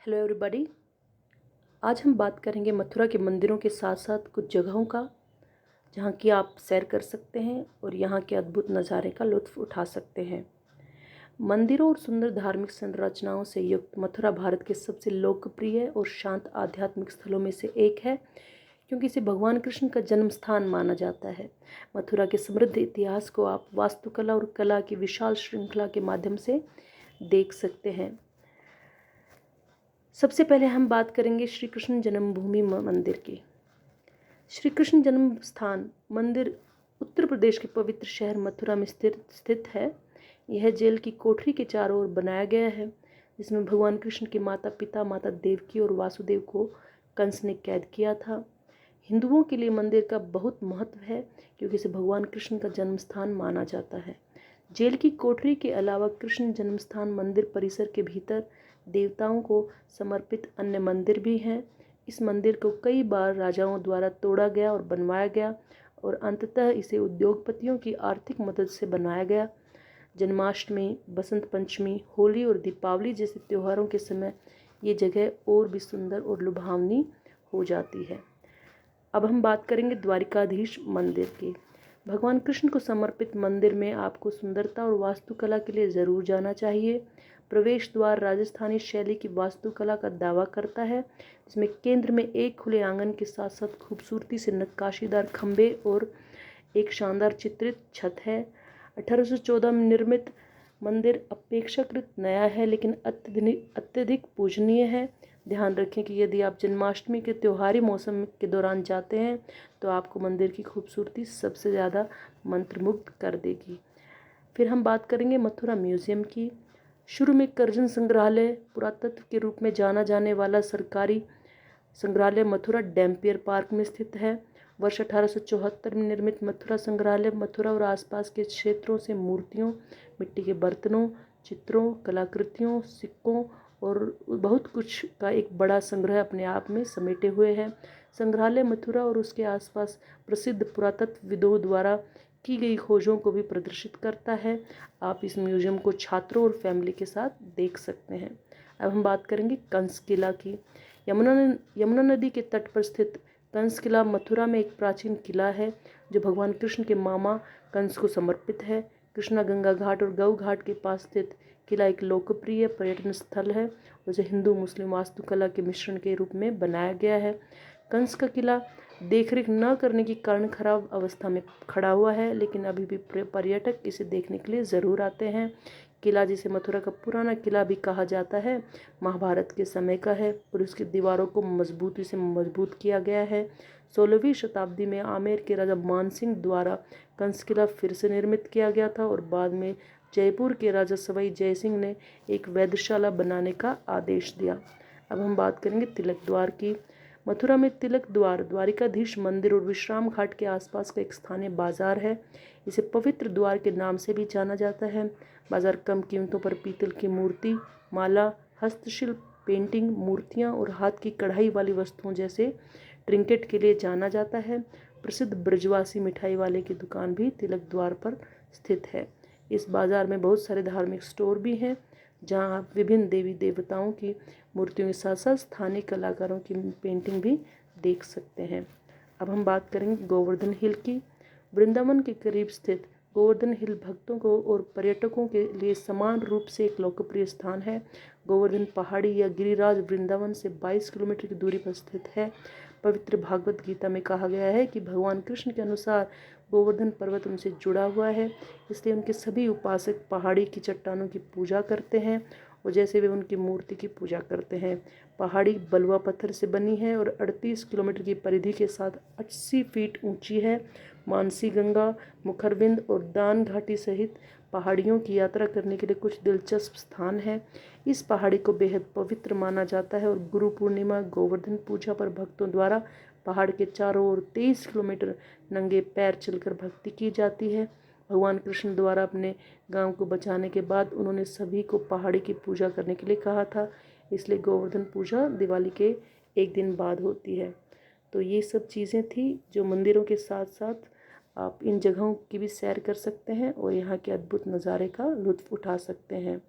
Hello everybody. आज हम बात करेंगे मथुरा के मंदिरों के साथ साथ कुछ जगहों का जहाँ की आप सैर कर सकते हैं और यहाँ के अद्भुत नज़ारे का लुत्फ़ उठा सकते हैं। मंदिरों और सुंदर धार्मिक संरचनाओं से युक्त मथुरा भारत के सबसे लोकप्रिय और शांत आध्यात्मिक स्थलों में से एक है, क्योंकि इसे भगवान कृष्ण का जन्म स्थान माना जाता है। मथुरा के समृद्ध इतिहास को आप वास्तुकला और कला की विशाल श्रृंखला के माध्यम से देख सकते हैं। सबसे पहले हम बात करेंगे श्री कृष्ण जन्मभूमि मंदिर की। श्री कृष्ण जन्म स्थान मंदिर उत्तर प्रदेश के पवित्र शहर मथुरा में स्थित है। यह जेल की कोठरी के चारों ओर बनाया गया है, जिसमें भगवान कृष्ण के माता पिता माता देवकी और वासुदेव को कंस ने कैद किया था। हिंदुओं के लिए मंदिर का बहुत महत्व है, क्योंकि इसे भगवान कृष्ण का जन्म स्थान माना जाता है। जेल की कोठरी के अलावा कृष्ण जन्म स्थान मंदिर परिसर के भीतर देवताओं को समर्पित अन्य मंदिर भी हैं। इस मंदिर को कई बार राजाओं द्वारा तोड़ा गया और बनवाया गया, और अंततः इसे उद्योगपतियों की आर्थिक मदद से बनाया गया। जन्माष्टमी, बसंत पंचमी, होली और दीपावली जैसे त्योहारों के समय ये जगह और भी सुंदर और लुभावनी हो जाती है। अब हम बात करेंगे द्वारिकाधीश मंदिर की। भगवान कृष्ण को समर्पित मंदिर में आपको सुंदरता और वास्तुकला के लिए ज़रूर जाना चाहिए। प्रवेश द्वार राजस्थानी शैली की वास्तुकला का दावा करता है, जिसमें केंद्र में एक खुले आंगन के साथ साथ खूबसूरती से नक्काशीदार खंभे और एक शानदार चित्रित छत है। 1814 में निर्मित मंदिर अपेक्षाकृत नया है, लेकिन अत्यधिक पूजनीय है। ध्यान रखें कि यदि आप जन्माष्टमी के त्योहारी मौसम के दौरान जाते हैं तो आपको मंदिर की खूबसूरती सबसे ज़्यादा मंत्रमुग्ध कर देगी। फिर हम बात करेंगे मथुरा म्यूज़ियम की। शुरू में कर्जन संग्रहालय पुरातत्व के रूप में जाना जाने वाला सरकारी संग्रहालय मथुरा डैम्पियर पार्क में स्थित है। वर्ष 1874 में निर्मित मथुरा संग्रहालय मथुरा और आसपास के क्षेत्रों से मूर्तियों, मिट्टी के बर्तनों, चित्रों, कलाकृतियों, सिक्कों और बहुत कुछ का एक बड़ा संग्रह अपने आप में समेटे हुए है। संग्रहालय मथुरा और उसके आसपास प्रसिद्ध पुरातत्वविदों द्वारा की गई खोजों को भी प्रदर्शित करता है। आप इस म्यूजियम को छात्रों और फैमिली के साथ देख सकते हैं। अब हम बात करेंगे कंस किला की। यमुना नदी के तट पर स्थित कंस किला मथुरा में एक प्राचीन किला है, जो भगवान कृष्ण के मामा कंस को समर्पित है। कृष्णा गंगा घाट और गऊ घाट के पास स्थित किला एक लोकप्रिय पर्यटन स्थल है, उसे हिंदू मुस्लिम वास्तुकला के मिश्रण के रूप में बनाया गया है। कंस का किला देखरेख न करने के कारण खराब अवस्था में खड़ा हुआ है, लेकिन अभी भी पर्यटक इसे देखने के लिए ज़रूर आते हैं। किला, जिसे मथुरा का पुराना किला भी कहा जाता है, महाभारत के समय का है और उसकी दीवारों को मजबूती से मजबूत किया गया है। 16वीं शताब्दी में आमेर के राजा मानसिंह द्वारा कंस किला फिर से निर्मित किया गया था, और बाद में जयपुर के राजा सवाई जयसिंह ने एक वेधशाला बनाने का आदेश दिया। अब हम बात करेंगे तिलक द्वार की। मथुरा में तिलक द्वार द्वारिकाधीश मंदिर और विश्राम घाट के आसपास का एक स्थानीय बाजार है। इसे पवित्र द्वार के नाम से भी जाना जाता है। बाजार कम कीमतों पर पीतल की मूर्ति, माला, हस्तशिल्प, पेंटिंग, मूर्तियाँ और हाथ की कढ़ाई वाली वस्तुओं जैसे ट्रिंकेट के लिए जाना जाता है। प्रसिद्ध ब्रजवासी मिठाई वाले की दुकान भी तिलक द्वार पर स्थित है। इस बाज़ार में बहुत सारे धार्मिक स्टोर भी हैं, जहां आप विभिन्न देवी देवताओं की मूर्तियों के साथ साथ स्थानीय कलाकारों की पेंटिंग भी देख सकते हैं। अब हम बात करेंगे गोवर्धन हिल की। वृंदावन के करीब स्थित गोवर्धन हिल भक्तों को और पर्यटकों के लिए समान रूप से एक लोकप्रिय स्थान है। गोवर्धन पहाड़ी या गिरिराज वृंदावन से 22 किलोमीटर की दूरी पर स्थित है। पवित्र भागवत गीता में कहा गया है कि भगवान कृष्ण के अनुसार गोवर्धन पर्वत उनसे जुड़ा हुआ है, इसलिए उनके सभी उपासक पहाड़ी की चट्टानों की पूजा करते हैं और जैसे वे उनकी मूर्ति की पूजा करते हैं। पहाड़ी बलुआ पत्थर से बनी है और 38 किलोमीटर की परिधि के साथ 80 फीट ऊंची है। मानसी गंगा, मुखरबिंद और दान घाटी सहित पहाड़ियों की यात्रा करने के लिए कुछ दिलचस्प स्थान हैं। इस पहाड़ी को बेहद पवित्र माना जाता है और गुरु पूर्णिमा गोवर्धन पूजा पर भक्तों द्वारा पहाड़ के चारों ओर 23 किलोमीटर नंगे पैर चलकर भक्ति की जाती है। भगवान कृष्ण द्वारा अपने गांव को बचाने के बाद उन्होंने सभी को पहाड़ी की पूजा करने के लिए कहा था, इसलिए गोवर्धन पूजा दिवाली के एक दिन बाद होती है। तो ये सब चीज़ें थी जो मंदिरों के साथ साथ आप इन जगहों की भी सैर कर सकते हैं और यहाँ के अद्भुत नज़ारे का लुत्फ़ उठा सकते हैं।